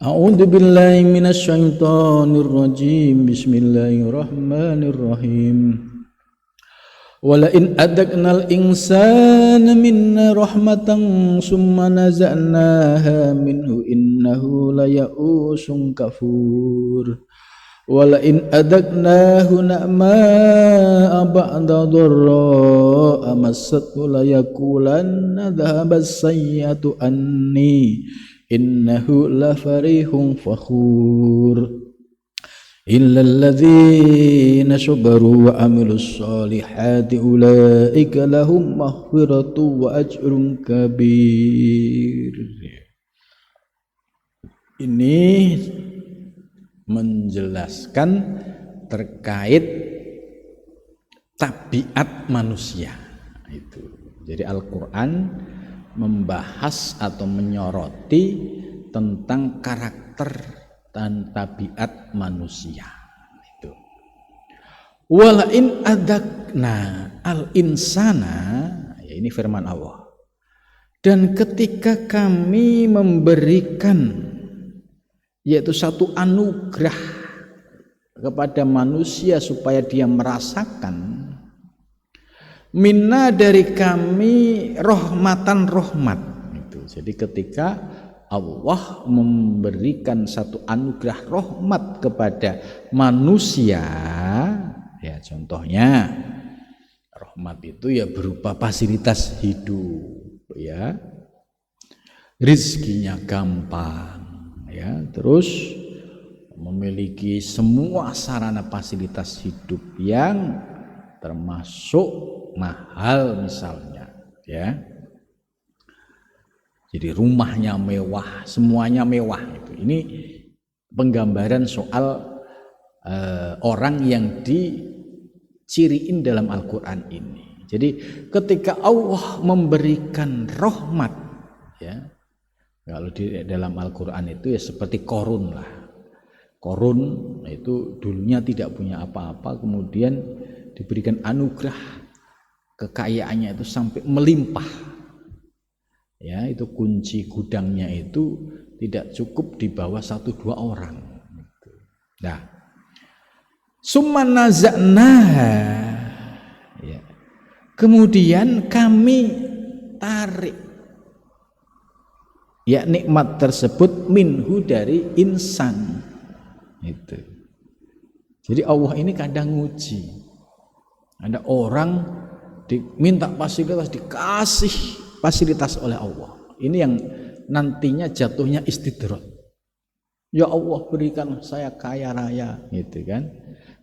A'udzu billahi minasyaitonir rajim. Bismillahirrahmanirrahim. Wala in adaknal insana minna rahmatan summa naza'naha minhu innahu laya'usun kafur. Wala in adaknahu na'ma'a ba'da dharra'a massathu layaqulanna dhahabas sayyi'atu anni innahu lafarihun fakhur. Illal ladzina sabaru wa amilus solihati ulaika lahum maghfiratu wa ajrun kabir. Ini menjelaskan terkait tabiat manusia itu. Jadi Al-Qur'an membahas atau menyoroti tentang karakter dan tabiat manusia itu. Wala in adakna al insana, ya ini firman Allah. Dan ketika kami memberikan yaitu satu anugerah kepada manusia supaya dia merasakan minna dari kami rahmatan rahmat itu. Jadi ketika Allah memberikan satu anugerah rahmat kepada manusia, ya contohnya rahmat itu ya berupa fasilitas hidup, ya rizkinya gampang, ya terus memiliki semua sarana fasilitas hidup yang termasuk mahal misalnya, ya. Jadi rumahnya mewah, semuanya mewah itu. Ini penggambaran soal orang yang diciriin dalam Al-Qur'an ini. Jadi ketika Allah memberikan rahmat, ya. Kalau di dalam Al-Qur'an itu ya seperti Qarun lah. Qarun itu dulunya tidak punya apa-apa, kemudian diberikan anugerah kekayaannya itu sampai melimpah. Ya, itu kunci gudangnya itu tidak cukup di bawah 1-2 orang. Nah, summa naza'naha, ya. Kemudian kami tarik ya nikmat tersebut minhu dari insan itu. Jadi Allah ini kadang nguji. Ada orang diminta fasilitas, dikasih fasilitas oleh Allah. Ini yang nantinya jatuhnya istidraj. Ya Allah berikan saya kaya raya, gitu kan.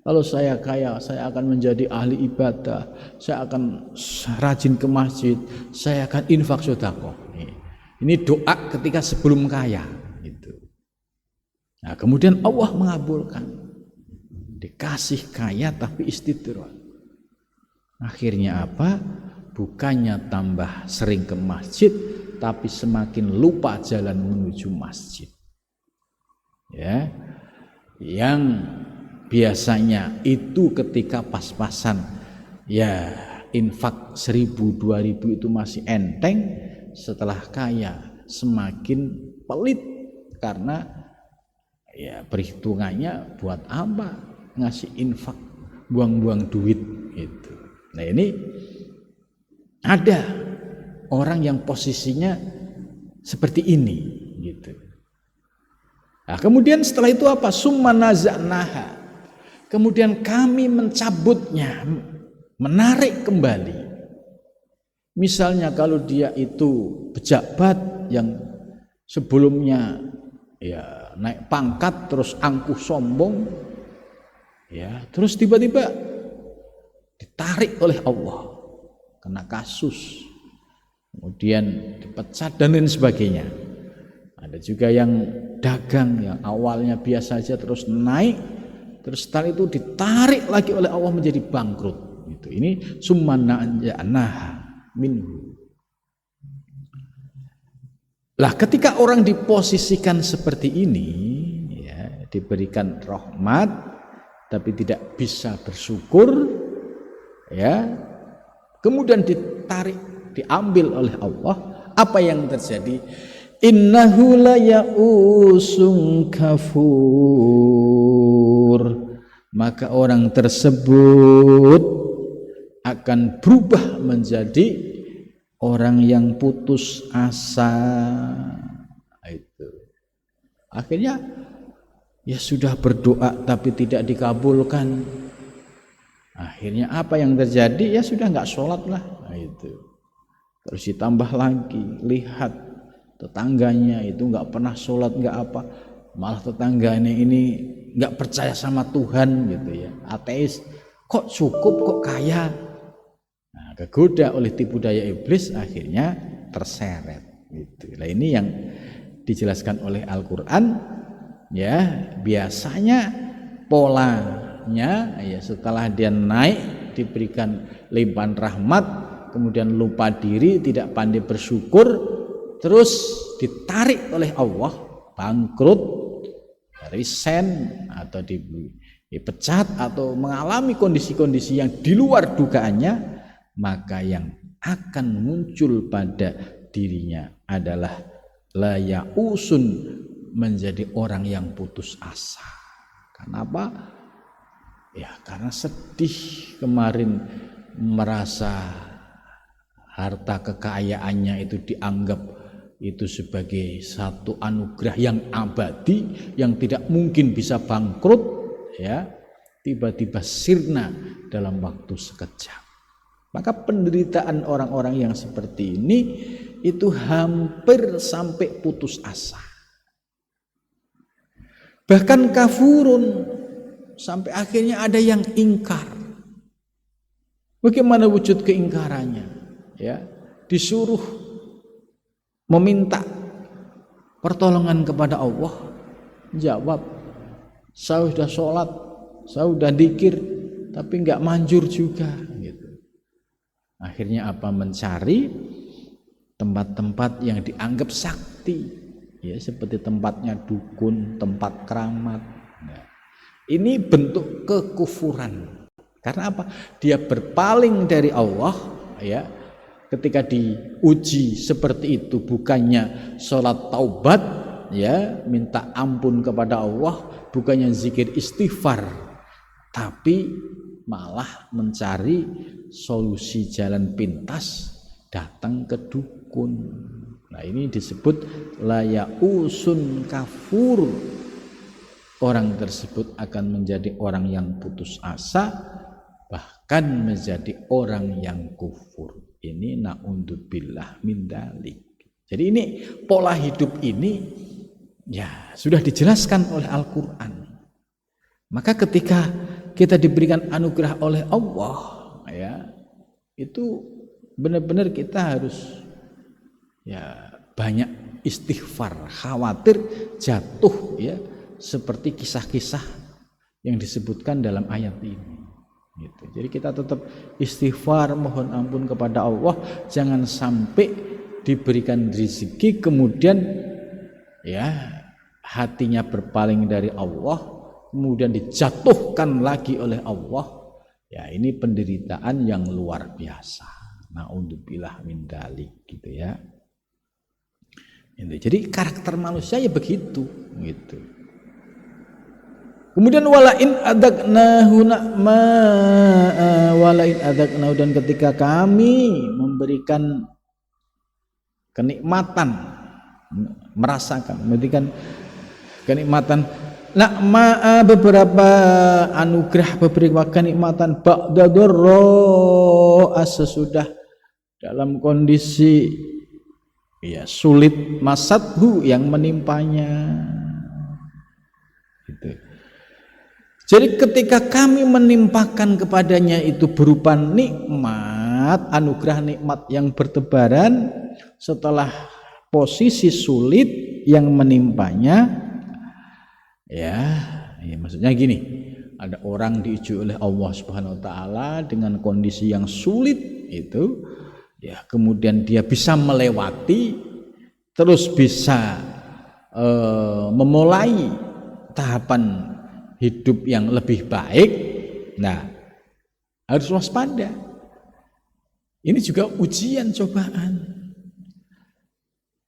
Kalau saya kaya, saya akan menjadi ahli ibadah, saya akan rajin ke masjid, saya akan infak sedekah. Ini doa ketika sebelum kaya, gitu. Nah, kemudian Allah mengabulkan. Dikasih kaya tapi istidraj. Akhirnya apa? Bukannya tambah sering ke masjid, tapi semakin lupa jalan menuju masjid. Ya, yang biasanya itu ketika pas-pasan, ya infak 1.000-2.000 itu masih enteng, setelah kaya semakin pelit karena ya perhitungannya buat apa ngasih infak, buang-buang duit itu. Nah ini ada orang yang posisinya seperti ini gitu. Nah, kemudian setelah itu apa? Summa naza'naha. Kemudian kami mencabutnya, menarik kembali. Misalnya kalau dia itu pejabat yang sebelumnya ya naik pangkat terus angkuh sombong, ya terus tiba-tiba ditarik oleh Allah. Kena kasus, kemudian dipecat dan lain sebagainya. Ada juga yang dagang yang awalnya biasa saja terus naik, terus setelah itu ditarik lagi oleh Allah menjadi bangkrut. Gitu. Ini summa naza'naha minhu. Lah ketika orang diposisikan seperti ini, ya, diberikan rahmat tapi tidak bisa bersyukur, ya. Kemudian ditarik, diambil oleh Allah, apa yang terjadi? innahu la ya'usun kafur, maka orang tersebut akan berubah menjadi orang yang putus asa. Itu akhirnya ya sudah berdoa tapi tidak dikabulkan. Akhirnya apa yang terjadi? Ya sudah nggak sholat lah. Nah, itu terus ditambah lagi, lihat tetangganya itu nggak pernah sholat, nggak apa, malah tetangganya ini nggak percaya sama Tuhan gitu ya, ateis, kok cukup, kok kaya. Nah, kegoda oleh tipu daya iblis, akhirnya terseret gitu. Nah, ini yang dijelaskan oleh Al-Quran ya. Biasanya polanya ya, setelah dia naik diberikan limpahan rahmat, kemudian lupa diri, tidak pandai bersyukur, terus ditarik oleh Allah, bangkrut, resign atau dipecat atau mengalami kondisi-kondisi yang di luar dugaannya, maka yang akan muncul pada dirinya adalah la ya'usun, menjadi orang yang putus asa. Kenapa? Ya karena sedih kemarin, merasa harta kekayaannya itu dianggap itu sebagai satu anugerah yang abadi, yang tidak mungkin bisa bangkrut ya, tiba-tiba sirna dalam waktu sekejap. Maka penderitaan orang-orang yang seperti ini itu hampir sampai putus asa. Bahkan kafurun, sampai akhirnya ada yang ingkar. Bagaimana wujud keingkarannya? Ya, disuruh meminta pertolongan kepada Allah, jawab, saya sudah sholat, saya sudah dzikir, tapi nggak manjur juga. Gitu. Akhirnya apa? Mencari tempat-tempat yang dianggap sakti, ya seperti tempatnya dukun, tempat keramat. Nah, ini bentuk kekufuran. Karena apa? Dia berpaling dari Allah, ya. Ketika diuji seperti itu, bukannya sholat taubat, ya minta ampun kepada Allah, bukannya zikir istighfar, tapi malah mencari solusi jalan pintas, datang ke dukun. Nah ini disebut la ya'usun kafur. Orang tersebut akan menjadi orang yang putus asa, bahkan menjadi orang yang kufur. Ini na'udzubillah min dzalik. Jadi ini pola hidup ini ya sudah dijelaskan oleh Al-Quran. Maka ketika kita diberikan anugerah oleh Allah, ya itu benar-benar kita harus ya banyak istighfar, khawatir jatuh ya seperti kisah-kisah yang disebutkan dalam ayat ini. Gitu. Jadi kita tetap istighfar, mohon ampun kepada Allah, jangan sampai diberikan rezeki kemudian ya hatinya berpaling dari Allah, kemudian dijatuhkan lagi oleh Allah. Ya ini penderitaan yang luar biasa. Na'udzubillah min dzalik gitu ya. Jadi karakter manusia ya begitu gitu. Kemudian walain adaknahu na'ma, walain adaknahu, dan ketika kami memberikan kenikmatan, merasakan, memberikan kenikmatan, na'ma, beberapa anugerah, beberapa kenikmatan, ba'da dharra, sesudah dalam kondisi ya sulit, masathu, yang menimpanya gitu. Jadi ketika kami menimpakan kepadanya itu berupa nikmat, anugerah nikmat yang bertebaran, setelah posisi sulit yang menimpanya, ya maksudnya gini, ada orang diuji oleh Allah Subhanahu wa taala dengan kondisi yang sulit itu, ya kemudian dia bisa melewati, terus bisa memulai tahapan hidup yang lebih baik. Nah, harus waspada. Ini juga ujian, cobaan.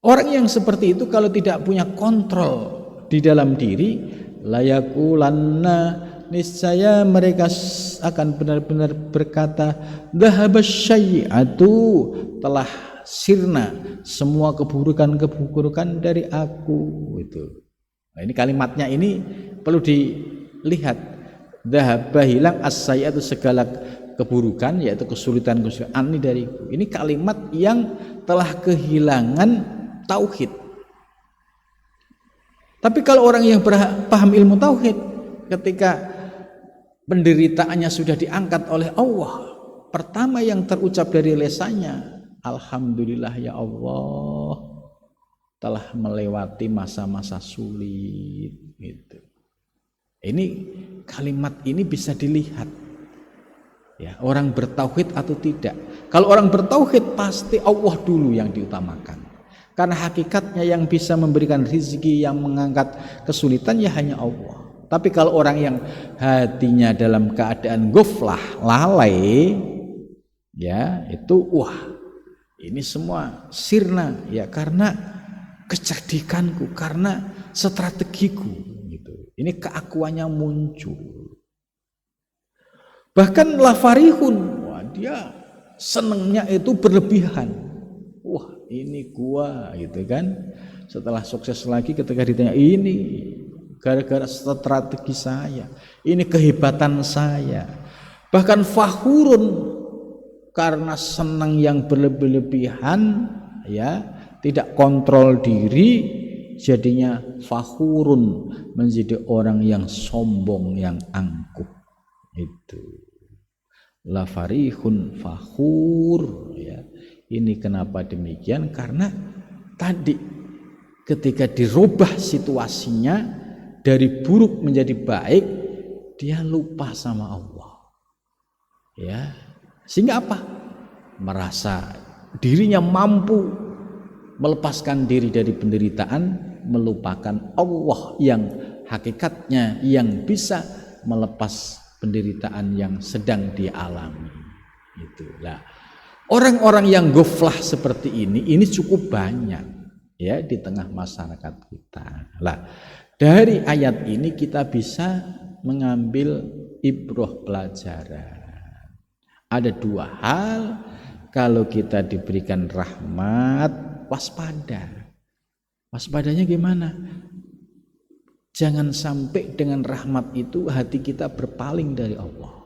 Orang yang seperti itu kalau tidak punya kontrol di dalam diri, layakulanna, niscaya mereka akan benar-benar berkata, dhahabas syai'atu, telah sirna semua keburukan-keburukan dari aku. Itu. Nah, ini kalimatnya ini perlu dilihat. Dhahaba, hilang, as-syai'atu, segala keburukan, yaitu kesulitan-kesulitan ani dariku. Ini kalimat yang telah kehilangan tauhid. Tapi kalau orang yang paham ilmu tauhid, ketika penderitaannya sudah diangkat oleh Allah, pertama yang terucap dari lisannya, alhamdulillah ya Allah, telah melewati masa-masa sulit. Gitu. Ini kalimat ini bisa dilihat, ya, orang bertauhid atau tidak. Kalau orang bertauhid pasti Allah dulu yang diutamakan. Karena hakikatnya yang bisa memberikan rezeki, yang mengangkat kesulitan ya hanya Allah. Tapi kalau orang yang hatinya dalam keadaan ghaflah, lalai, ya itu ini semua sirna, ya karena kecerdikanku, karena strategiku gitu. Ini keakuannya muncul. Bahkan lafarihun, dia senengnya itu berlebihan. Ini gua gitu kan. Setelah sukses lagi ketika ditanya, ini gara-gara strategi saya, ini kehebatan saya. Bahkan fakhurun, karena senang yang berlebihan, ya, tidak kontrol diri, jadinya fakhurun, menjadi orang yang sombong, yang angkuh. Itu la farihun fakhur, ya. Ini kenapa demikian? Karena tadi ketika dirubah situasinya dari buruk menjadi baik, dia lupa sama Allah, ya. Sehingga apa? Merasa dirinya mampu melepaskan diri dari penderitaan, melupakan Allah yang hakikatnya yang bisa melepas penderitaan yang sedang dialami. Itulah. Orang-orang yang ghaflah seperti ini cukup banyak, ya, di tengah masyarakat kita. Lah, dari ayat ini kita bisa mengambil ibroh pelajaran. Ada dua hal, kalau kita diberikan rahmat, waspada. Waspadanya gimana? Jangan sampai dengan rahmat itu hati kita berpaling dari Allah.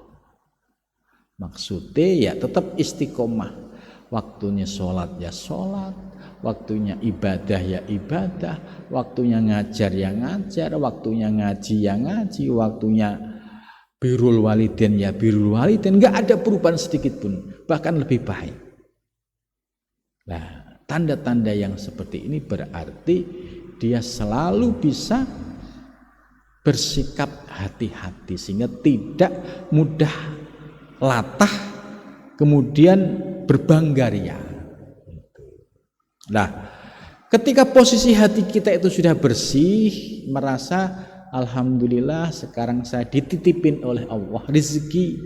Maksudnya ya tetap istiqomah. Waktunya sholat ya sholat, waktunya ibadah ya ibadah, waktunya ngajar ya ngajar, waktunya ngaji ya ngaji, waktunya birrul walidain ya birrul walidain. Enggak ada perubahan sedikit pun, bahkan lebih baik. Nah, tanda-tanda yang seperti ini berarti dia selalu bisa bersikap hati-hati sehingga tidak mudah latah kemudian berbangga ria. Nah, ketika posisi hati kita itu sudah bersih, merasa alhamdulillah sekarang saya dititipin oleh Allah rezeki.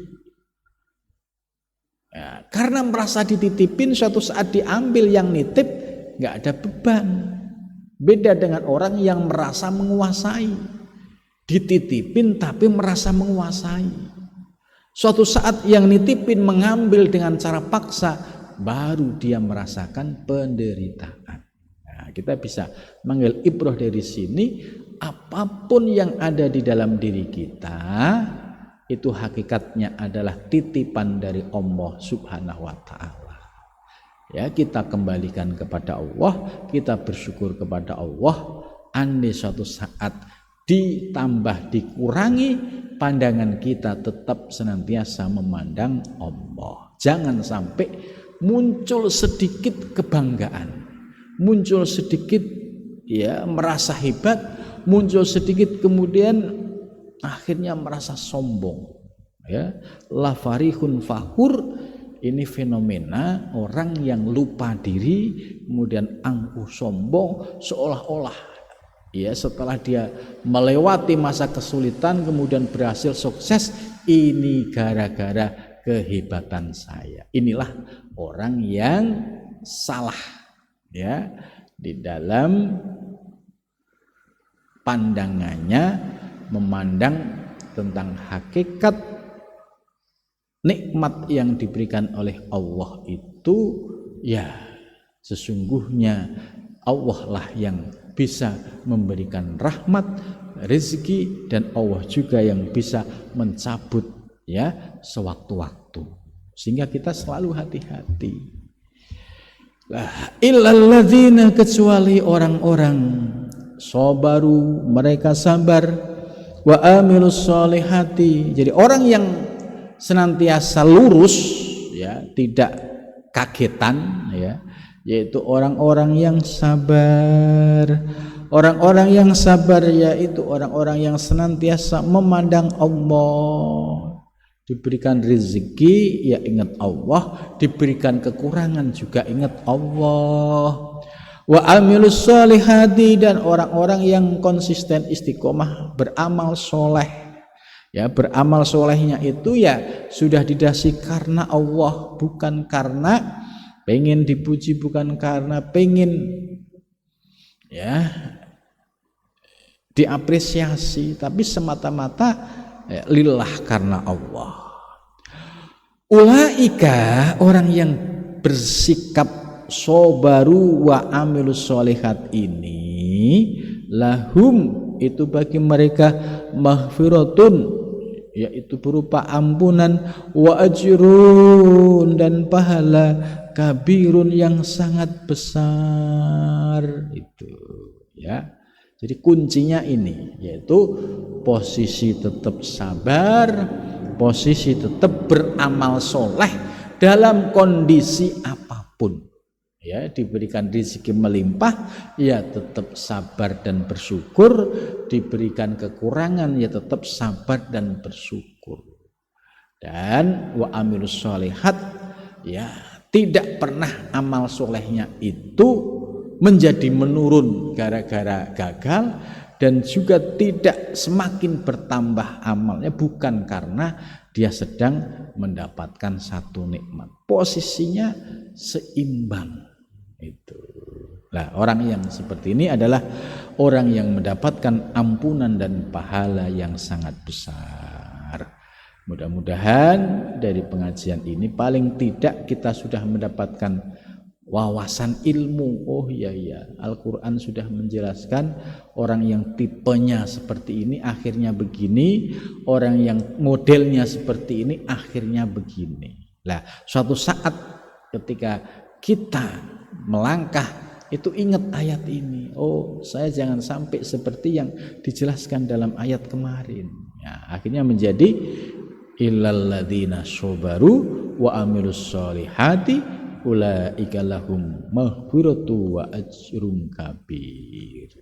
Ya, karena merasa dititipin, suatu saat diambil yang nitip, nggak ada beban. Beda dengan orang yang merasa menguasai, dititipin tapi merasa menguasai. Suatu saat yang nitipin mengambil dengan cara paksa, baru dia merasakan penderitaan. Nah, kita bisa mengambil ibrah dari sini, apapun yang ada di dalam diri kita, itu hakikatnya adalah titipan dari Allah Subhanahu wa Ta'ala. Ya, kita kembalikan kepada Allah, kita bersyukur kepada Allah. Andai suatu saat ditambah dikurangi, pandangan kita tetap senantiasa memandang Allah. Jangan sampai muncul sedikit kebanggaan, muncul sedikit ya merasa hebat, muncul sedikit kemudian akhirnya merasa sombong. Ya, la farihun fakhur, ini fenomena orang yang lupa diri kemudian angkuh sombong, seolah-olah ya setelah dia melewati masa kesulitan kemudian berhasil sukses, ini gara-gara kehebatan saya. Inilah orang yang salah, ya, di dalam pandangannya memandang tentang hakikat nikmat yang diberikan oleh Allah itu, ya sesungguhnya Allah lah yang bisa memberikan rahmat, rezeki, dan Allah juga yang bisa mencabut ya sewaktu-waktu, sehingga kita selalu hati-hati. Illalladzina, kecuali orang-orang sabaru, mereka sabar, wa amilus sholihati, jadi orang yang senantiasa lurus ya, tidak kagetan ya, yaitu orang-orang yang sabar. Orang-orang yang sabar yaitu orang-orang yang senantiasa memandang Allah, diberikan rezeki ya ingat Allah, diberikan kekurangan juga ingat Allah. Wa amilus sholihati, dan orang-orang yang konsisten istiqomah beramal soleh ya, beramal solehnya itu ya sudah didasari karena Allah, bukan karena pengen dipuji, bukan karena pengen ya diapresiasi, tapi semata-mata ya, lillah, karena Allah. Ulaika, orang yang bersikap sobaru wa amilus sholihat ini, lahum, itu bagi mereka maghfiratun, yaitu berupa ampunan, wa ajrun, dan pahala kabirun yang sangat besar. Itu ya, jadi kuncinya ini, yaitu posisi tetap sabar, posisi tetap beramal soleh dalam kondisi apapun ya. Diberikan rezeki melimpah ya tetap sabar dan bersyukur, diberikan kekurangan ya tetap sabar dan bersyukur. Dan wa amilus sholihat, ya tidak pernah amal solehnya itu menjadi menurun gara-gara gagal, dan juga tidak semakin bertambah amalnya bukan karena dia sedang mendapatkan satu nikmat. Posisinya seimbang itu. Nah, orang yang seperti ini adalah orang yang mendapatkan ampunan dan pahala yang sangat besar. Mudah-mudahan dari pengajian ini paling tidak kita sudah mendapatkan wawasan ilmu. Oh iya, Al-Quran sudah menjelaskan orang yang tipenya seperti ini akhirnya begini, orang yang modelnya seperti ini akhirnya begini. Nah, suatu saat ketika kita melangkah itu ingat ayat ini, oh saya jangan sampai seperti yang dijelaskan dalam ayat kemarin ya, akhirnya menjadi illalladzina sabaru wa amilus sholihati ulaika lahum maghfiratu wa ajrun kabir.